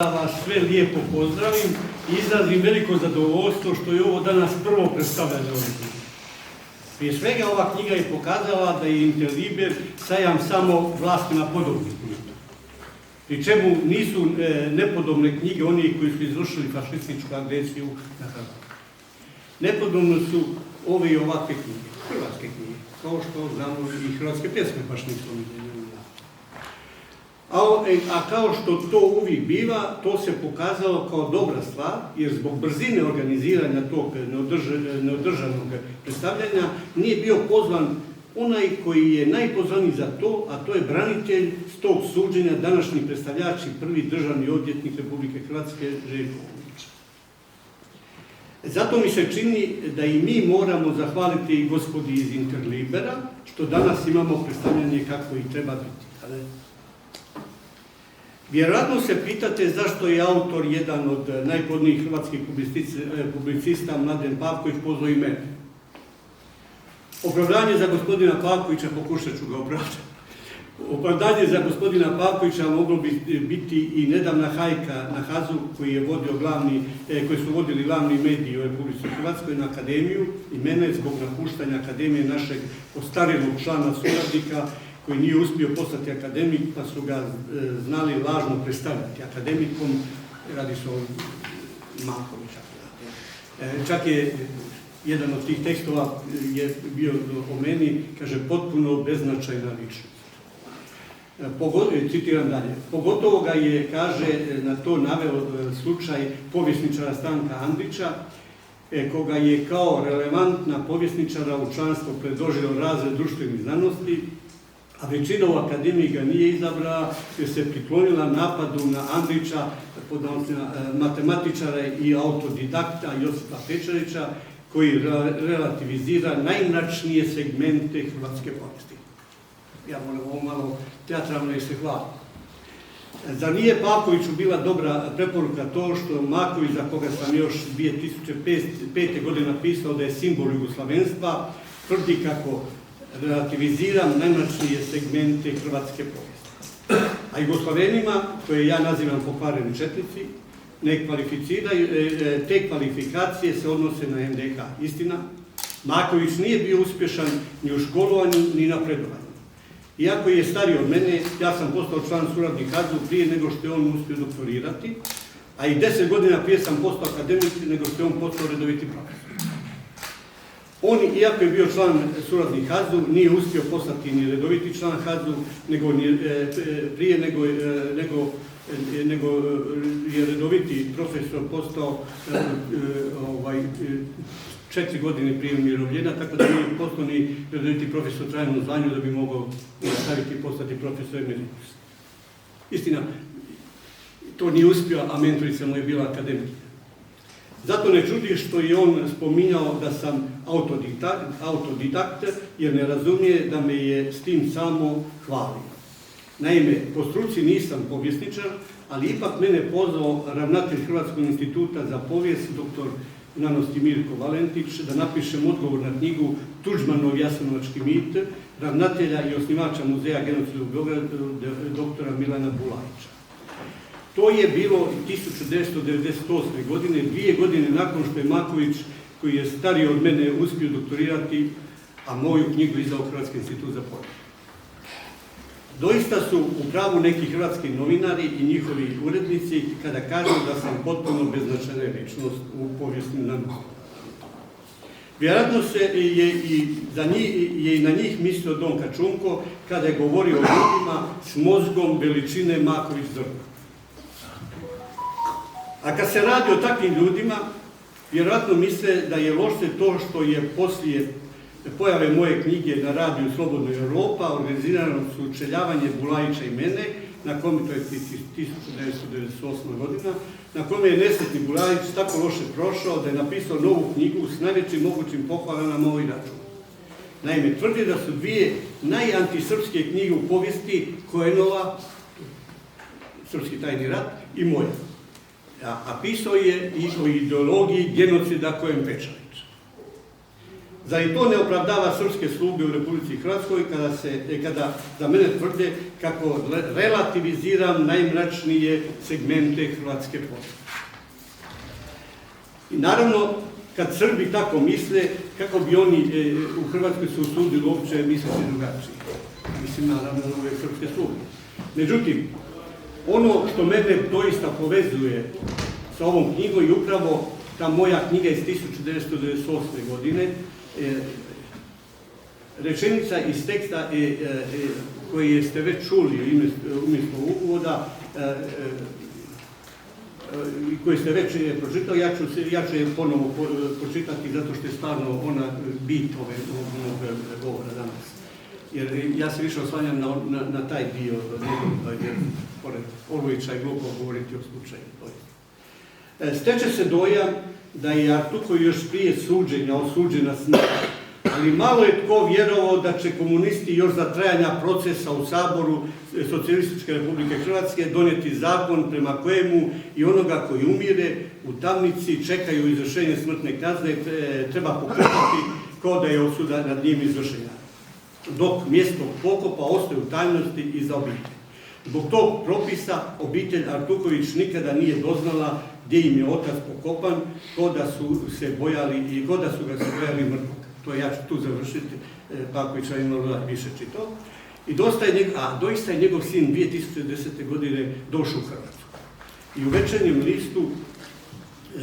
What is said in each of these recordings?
Da vas sve lijepo pozdravim i izrazim veliko zadovoljstvo što je ovo danas prvo predstavljanje ove knjige. Prije svega ova knjiga je pokazala da je Interliber sajam samo vlastima podobnih knjiga. Pri čemu nisu nepodobne knjige oni koji su izvršili fašističku agresiju na Hrvatsku. Nepodobno su ove i ovakve knjige, hrvatske knjige, kao što znamo i hrvatske pjesme baš nisu omiljene. A kao što to uvijek biva, to se pokazalo kao dobra stvar, jer zbog brzine organiziranja tog neodržanog predstavljanja nije bio pozvan onaj koji je najpozvaniji za to, a to je branitelj s tog suđenja, današnji predstavljač i prvi državni odvjetnik Republike Hrvatske, Željko Komšić. Zato mi se čini da i mi moramo zahvaliti gospodi iz Interlibera, što danas imamo predstavljanje kako i treba biti. Vjerojatno se pitate zašto je autor jedan od najpoznatijih hrvatskih publicista Mladen Pavković pozvao i mene. Opravdanje za gospodina Pavkovića, pokušat ću ga opravdati. Opravdanje za gospodina Pavkovića moglo bi biti i nedavna hajka na Hazu koji su vodili glavni mediji u Republici Hrvatskoj na akademiju i mene zbog napuštanja akademije našeg ostarjelog člana suradnika koji nije uspio postati akademik, pa su ga znali lažno predstavljati akademikom, radi se o Makovića. Čak je jedan od tih tekstova je bio o meni, kaže, potpuno beznačajna ličnost. Citiram dalje. Pogotovo ga je, kaže, na to naveo slučaj povjesničara Stanka Andrića, koga je kao relevantna povjesničara u članstvo predložio razred društvenih znanosti, a većina u akademiji ga nije izabrala jer se priklonila napadu na Andrića, matematičara i autodidakta Josipa Pečarića, koji relativizira najmračnije segmente hrvatske povijesti. Ja moram ovo malo teatralno i se hvalim. Zar nije Pavkoviću bila dobra preporuka to što Maković, za koga sam još 2005. godine napisao da je simbol jugoslavenstva, tvrdi kako relativiziram najmračnije segmente hrvatske povijesti. A Jugoslavenima, koje ja nazivam pokvareni četnici, te kvalifikacije se odnose na NDH. Istina, Maković nije bio uspješan ni u školovanju, ni napredovanju. Iako je stariji od mene, ja sam postao član suradnik Hazu prije nego što je on uspio doktorirati, a i 10 godina prije sam postao akademik nego što je on postao redoviti profesor. On, iako je bio član suradnik Hazu, nije uspio postati ni redoviti član Hazu, prije nego je redoviti profesor postao 4 godine prije umirovljenja, tako da nije postao ni redoviti profesor u trajnom zvanju da bi mogao nastaviti i postati profesor emeritus. Istina, to nije uspio, a mentorica mu je bila akademik. Zato ne čudi što je on spominjao da sam autodidakt, jer ne razumije da me je s tim samo hvalio. Naime, po struci nisam povjesničar, ali ipak mene pozvao ravnatelj Hrvatskog instituta za povijest, doktor znanosti Mirko Valentić, da napišem odgovor na knjigu Tuđmanov jasenovački mit, ravnatelja i osnivača muzeja genocida u Beogradu, doktora Milana Bulajića. To je bilo 1998. godine, 2 godine nakon što je Maković, koji je stariji od mene, uspio doktorirati, a moju knjigu izdao Hrvatski institut za povijest. Doista su u pravu neki hrvatski novinari i njihovi urednici kada kažu da sam potpuno beznačajna ličnost u povijesnim znanostima. Vjerojatno je i na njih mislio Don Kačunko kada je govorio o ljudima s mozgom veličine Maković Zrna. A kad se radi o takvim ljudima, vjerojatno misle da je loše to što je poslije pojave moje knjige na radiju Slobodna Europa organizirano sučeljavanje Bulajića i mene, na kome, to je 1998. godina, na kome je nesretni Bulajić tako loše prošao da je napisao novu knjigu s najvećim mogućim pohvalama na moj račun. Naime, tvrdi da su 2 najantisrpske knjige u povijesti Koenova, Srpski tajni rat, i moja. A pisao je i o ideologiji genocida Koen Pečarić. Zar i to ne opravdava srpske sluge u Republici Hrvatskoj kada za mene tvrde kako relativiziram najmračnije segmente hrvatske povijesti? I naravno, kad Srbi tako misle, kako bi oni u Hrvatskoj se usudili uopće misliti drugačije? Mislim, naravno, ove srpske sluge. Međutim, ono što mene doista povezuje sa ovom knjigom je upravo ta moja knjiga iz 1998. godine, rečenica iz teksta koji ste već čuli umjesto uvoda i koji ste već pročitali, ja ću je ponovo pročitati zato što je stvarno ona bit ovog govora danas. Jer ja se više oslanjam na taj dio, jer pored Orlovića je glupo govoriti o slučaju. Steče se dojam da je Artuković još prije suđenja osuđen na smrt, ali malo je tko vjerovao da će komunisti još za trajanja procesa u Saboru Socijalističke Republike Hrvatske donijeti zakon prema kojemu i onoga koji umire u tamnici čekaju izvršenje smrtne kazne treba pokretati kao da je osuda nad njim izvršena, dok mjesto pokopa ostaje u tajnosti i za obitelj. Zbog tog propisa obitelj Artuković nikada nije doznala gdje im je otac pokopan, kao da su se bojali i kao da su ga se bojali mrtvog. To ja ću tu završiti, Pakovića imala više čitao. I doista je njegov sin 2010. godine došao u Hrvatsku. I u Večernjem listu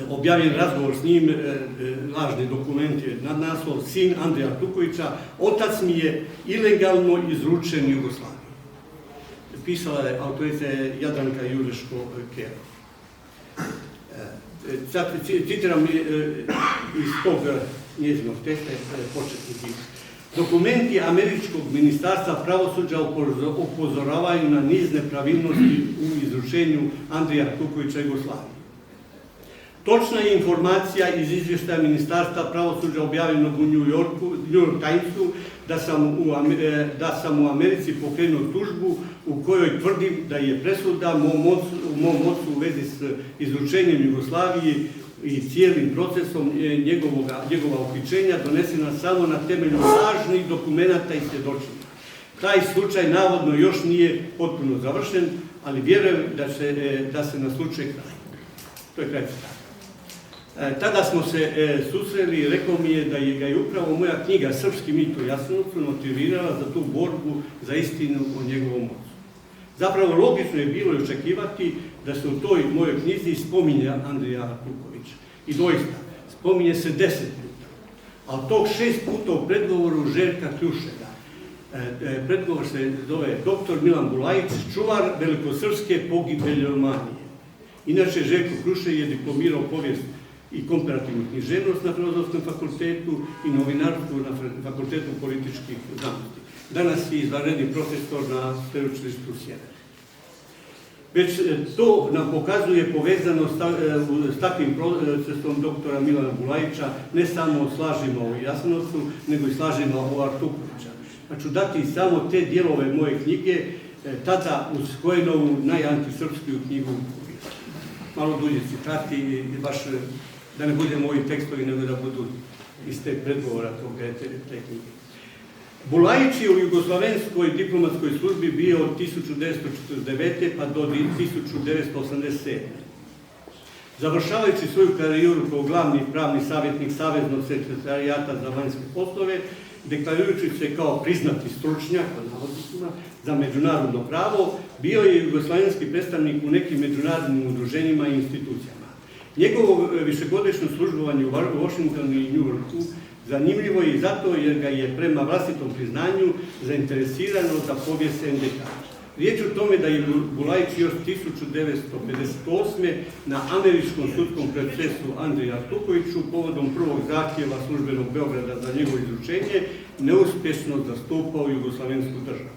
objavljen razgovor s njim, lažni dokument je nadnaslov sin Andreja Artukovića, otac mi je ilegalno izručen Jugoslaviji. Pisala je autorica Jadranka Jureško-Kero. Sad citiram iz tog njezinog teksta, početni dio. Dokumenti Američkog ministarstva pravosuđa upozoravaju na niz nepravilnosti u izručenju Andreja Artukovića Jugoslaviji. Točna je informacija iz izvještaja Ministarstva pravosuđa objavljenog u New York Timesu da sam u Americi pokrenuo tužbu u kojoj tvrdim da je presuda u mom ocu u vezi s izručenjem Jugoslavije i cijelim procesom njegova uhićenja donesena samo na temelju lažnih dokumenata i svjedočenja. Taj slučaj navodno još nije potpuno završen, ali vjerujem da se na slučaj kraj. To je kraj citata. Tada smo se susreli i rekao mi je da ga je upravo moja knjiga Srpski mit u Jasenovcu motivirala za tu borbu za istinu o njegovom ocu. Zapravo logično je bilo očekivati da se u toj mojoj knjizi spominje Andreja Artukovića. I doista, spominje se 10 puta. A od tog 6 puta u predgovoru Željka Kljušega. Predgovor se zove dr. Milan Bulajić, čuvar velikosrpske pogibelje Romanije. Inače, Željko Kljušeg je diplomirao povijest i komparativnu književnost na Filozofskom fakultetu i novinarstvo na Fakultetu političkih znanosti. Danas je izvanredni profesor na Sveučilištu Sjever. Već to nam pokazuje povezanost s takvim procesom doktora Milana Bulajića, ne samo o slažima u Jasenovcu, nego i slažima o Artukovića. Pa ću dati samo te dijelove moje knjige, tada uz Skojenovu najantisrpskiju knjigu. Malo dulje citati, baš da ne budemo ovi tekstovi, nego da budu iz te predgovora te knjige. Bulajić je u jugoslavenskoj diplomatskoj službi bio od 1949. pa do 1987. Završavajući svoju karijeru kao glavni pravni savjetnik Saveznog sekretarijata za vanjske poslove, deklarirujući se kao priznati stručnjak za međunarodno pravo, bio je jugoslavenski predstavnik u nekim međunarodnim udruženjima i institucijama. Njegovo višegodišnje službovanje u Washingtonu i New Yorku zanimljivo je i zato jer ga je prema vlastitom priznanju zainteresirano za povijest NDH. Riječ o tome da je Bulajić još 1958. na američkom sudskom procesu Andreju Artukoviću povodom prvog zahtjeva službenog Beograda za njegovo izručenje neuspješno zastupao jugoslavensku državu.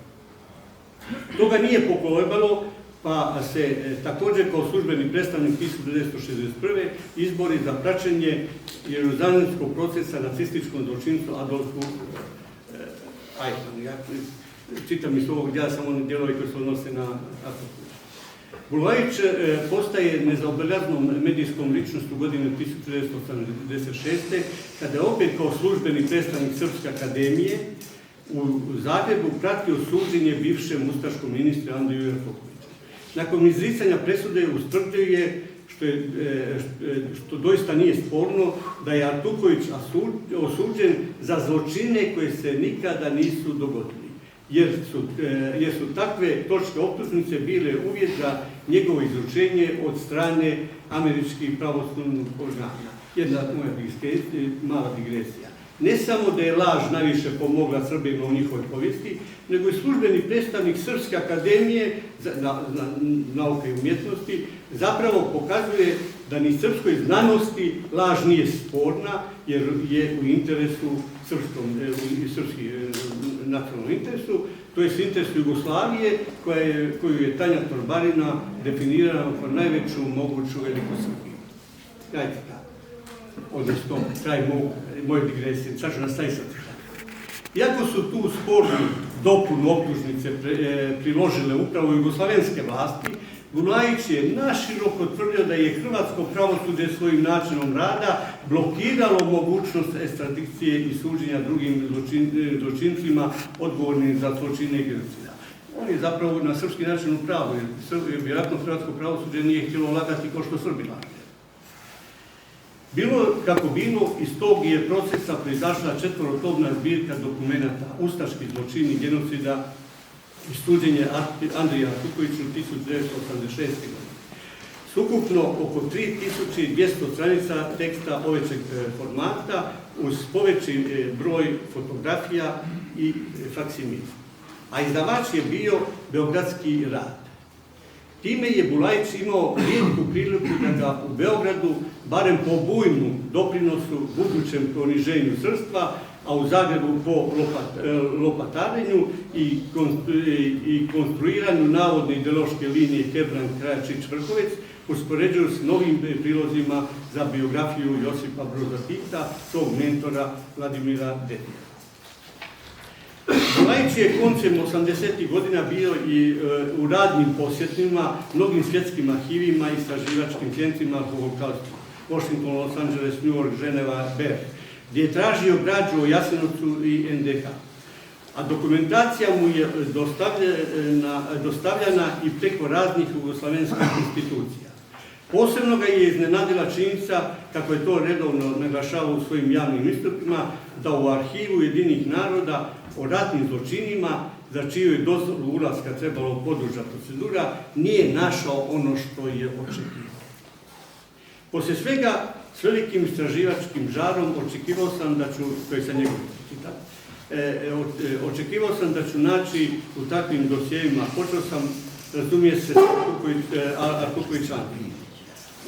To ga nije pokolebalo, pa se također kao službeni predstavnik 1961. izbori za praćenje jeruzalemskog procesa nacističkom zločincu Adolfu Eichmannu. Ja čitam iz ovog dijela samo one dijelove koji se odnose na Artukovića. Bulajić postaje nezaobilaznom medijskom ličnošću u godini 1986. kada je opet kao službeni predstavnik Srpske akademije u Zagrebu pratio suđenje bivšem ustaškom ministru Andriju Artukoviću. Nakon izricanja presude ustvrđuje, što doista nije sporno, da je Artuković osuđen za zločine koje se nikada nisu dogodili, jer su takve točke optužnice bile uvjet za njegovo izručenje od strane američkih pravosudnih organa. Jedna moja mala digresija. Ne samo da je laž najviše pomogla Srbima u njihovoj povijesti, nego i službeni predstavnik Srpske akademije nauke i umjetnosti zapravo pokazuje da ni srpskoj znanosti laž nije sporna, jer je u interesu srpski nacionalnom interesu, to je interesu Jugoslavije koju je Tanja Torbarina definirala kao najveću moguću veliku Srbiju. Gledajte tako. Odnosno, kraj moje digresije, sad ću nastaviti sad. Iako su tu spornu dopunu optužnice priložile upravo jugoslavenske vlasti, Bulajić je naširoko tvrdio da je hrvatsko pravosuđe svojim načinom rada blokiralo mogućnost ekstradikcije i suđenja drugim zločincima odgovornim za zločine i genocida. On je zapravo na srpski način u pravu, jer vjerojatno hrvatsko pravosuđe nije htjelo lagati kao što Srbi laže. Bilo kako bilo, iz tog je procesa proizašla 4-tomna zbirka dokumenata ustaški zločini genocida i suđenje Andrija Artukoviću 1986. godine. Sukupno oko 3200 stranica teksta ovećeg formata uz poveći broj fotografija i faksimila. A izdavač je bio Beogradski rad. Time je Bulajić imao rijetku priliku da ga u Beogradu, barem po bujnom doprinosu budućem poniženju srpstva, a u Zagrebu po lopatarenju i konstruiranju navodne ideološke linije Hebrang-Krajačić-Vrhovec, uspoređuju s novim prilozima za biografiju Josipa Broza Tita, svog mentora Vladimira Dedija. Bulajić je koncem 80. godina bio i u radnim posjetima mnogim svjetskim arhivima i istraživačkim centrima holokausta. Washington, Los Angeles, New York, Ženeva, Berg, gdje je tražio građu o Jasenovcu i NDH. A dokumentacija mu je dostavljana i preko raznih jugoslavenskih institucija. Posebno ga je iznenadila činjenica, kako je to redovno naglašavao u svojim javnim istupima, da u arhivu Ujedinjenih naroda o ratnim zločinima, za čiju je dozvolu ulaska trebalo poduža procedura, nije našao ono što je očekivao. Poslije svega, s velikim istraživačkim žarom, očekivao sam da ću, to je sa njegovim citat, očekivao sam da ću naći u takvim dosjejima, počeo sam, razumije se, Artuković Andrija.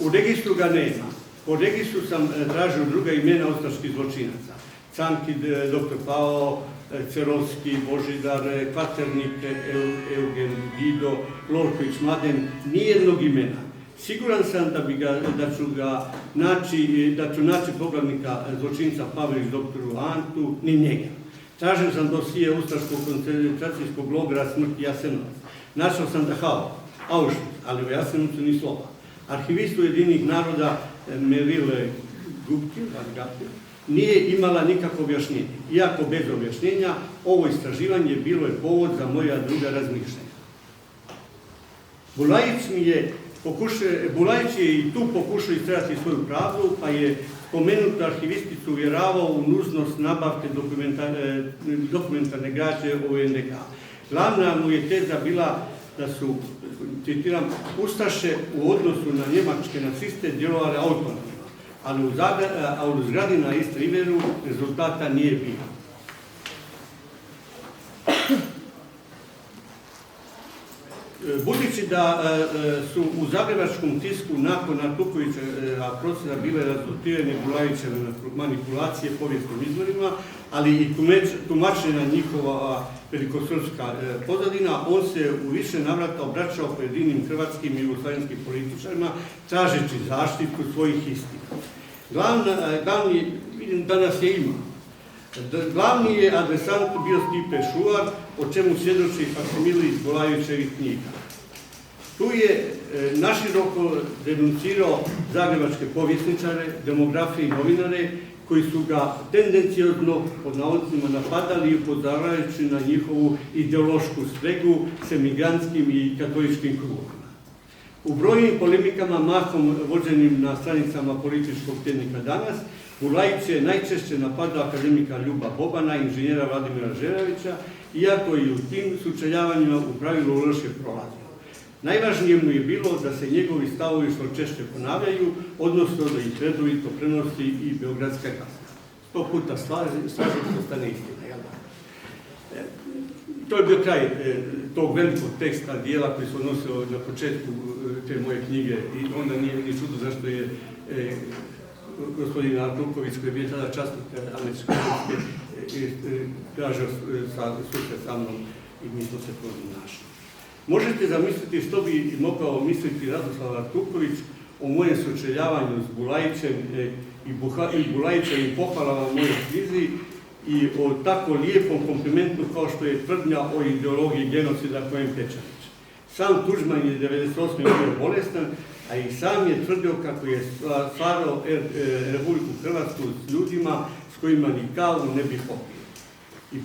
U registru ga nema. Po registru sam tražio druga imena ustaških zločinaca. Cankid, dr. Pao, Cerovski, Božidar, Kvaternik, Eugen Dido, Lorković Mladen, nijednog imena. Siguran sam da ću naći poglavnika zločinca Pavelić, doktoru Antu, ni njega. Tražio sam dosije ustaškog koncentracijskog logora smrti Jasenovac. Našao sam Dachau, Auschwitz, ali u Jasenovcu ni slova. Arhivist Ujedinjenih naroda Merile Gupke nije imala nikakvo objašnjenje. Iako bez objašnjenja, ovo istraživanje bilo je povod za moja druga razmišljenja. Bulajić je i tu pokušao istrajati svoju pravdu, pa je spomenutu arhivisticu uvjeravao u nužnost nabavke dokumentarne građe o NDH. Glavna mu je teza bila da su, citiram, ustaše u odnosu na njemačke naciste djelovale autonomno, ali u zgradi na East Riveru rezultata nije bilo. Budući da su u zagrebačkom tisku nakon Artukovića procesa bile razotkrivene Bulajićeve manipulacije povijesnim izvorima, ali i tumačena njihova velikosrpska pozadina, on se u više navrata obraćao pojedinim hrvatskim i jugoslavenskim političarima, tražeći zaštitu svojih istina. Glavni, vidim danas je ima, glavni je adresant bio Stipe Šuvar, o čemu svjedoči faksimili iz Bulajićevih knjiga. Tu je naširoko denuncirao zagrebačke povjesničare, demografe i novinare koji su ga tendenciozno pod navodnicima napadali i upozoravajući na njihovu ideološku spregu s emigrantskim i katoličkim krugovima. U brojnim polemikama, mahom vođenim na stranicama političkog tjednika Danas, Bulajić je najčešće napadao akademika Ljuba Bobana, inženjera Vladimira Žeravića, iako i u tim sučeljavanjima u pravilu loše prolazio. Najvažnije mu je bilo da se njegovi stavovi što češće ponavljaju, odnosno da ih redovito prenosi i Beogradska gazeta. 100 puta slažem, što stane istina, jel da? To je bio kraj tog velikog teksta, dijela koji se odnosio na početku te moje knjige i onda nije ni čudo zašto je gospodin Artuković, koji je bio tada časnik američke vojske, tražio susret sa mnom i mi smo se našli. Možete zamisliti što bi mogao misliti Radoslav Artuković o mojem sučeljavanju s Bulajićem i Bulajićevim pohvalama u mojoj knjizi i o tako lijepom komplimentu kao što je tvrdnja o ideologiji genocida kojem Pečanić. Sam Tuđman je 1998. bio bolestan, a i sam je tvrdio kako je stvarao Republiku Hrvatsku s ljudima s kojima ni kavu ne bi popio. I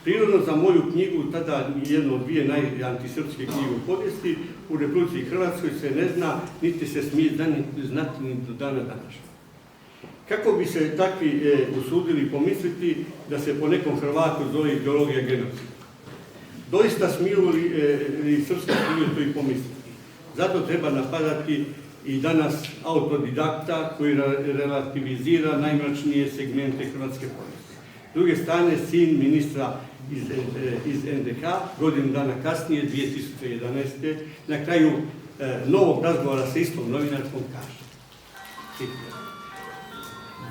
prirodno za moju knjigu, tada jedno od dvije najantisrpske knjige u povijesti, u Republici Hrvatskoj se ne zna, niti se smije znati ni do dana današnjeg. Kako bi se takvi usudili pomisliti da se po nekom Hrvatu zove ideologija genocida? Doista smiju li srpski smiju to i pomisliti? Zato treba napadati i danas autodidakta koji relativizira najmračnije segmente hrvatske povijesti. S druge strane, sin ministra iz NDH, godinu dana kasnije, 2011. na kraju novog razgovora sa istom novinarkom kaže: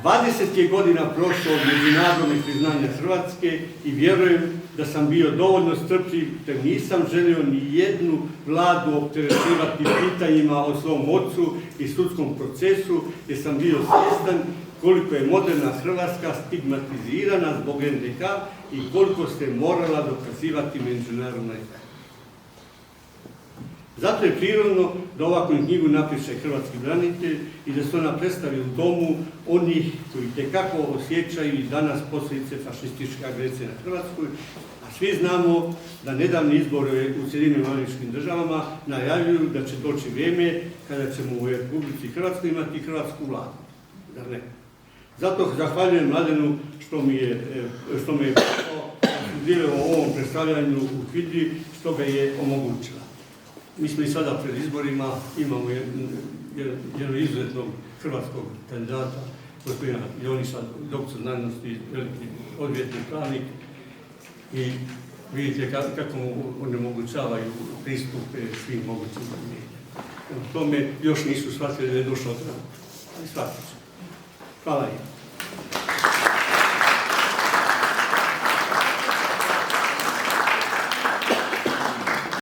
20 je godina prošlo od međunarodnog priznanja Hrvatske i vjerujem da sam bio dovoljno strpljiv te nisam želio ni jednu vladu opterećivati pitanjima o svom ocu i sudskom procesu, jer sam bio svjestan koliko je moderna Hrvatska stigmatizirana zbog NDH i koliko se morala dokazivati međunarodnoj zajednici. Zato je prirodno da ovakvu knjigu napiše hrvatski branitelj i da se ona predstavi u domu onih koji tekako osjećaju i danas posljedice fašističke agresije na Hrvatskoj, a svi znamo da nedavni izbori u Sjedinjenim Američkim Državama najavljuju da će doći vrijeme kada ćemo u Republici Hrvatskoj imati hrvatsku vladu. Zar ne? Zato zahvaljujem Mladenu što me je sudjelovao u ovom predstavljanju u knjizi, što ga je omogućila. Mi smo i sada pred izborima, imamo jednog izuzetnog hrvatskog kandidata, gospodina Joniša, doktor znanosti, veliki odvjetni pravnik, i vidite kako mu onemogućavaju pristupe svim mogućim medijima. Tome još nisu shvatili da je došao trenutak, ali shvatit će. Hvala im.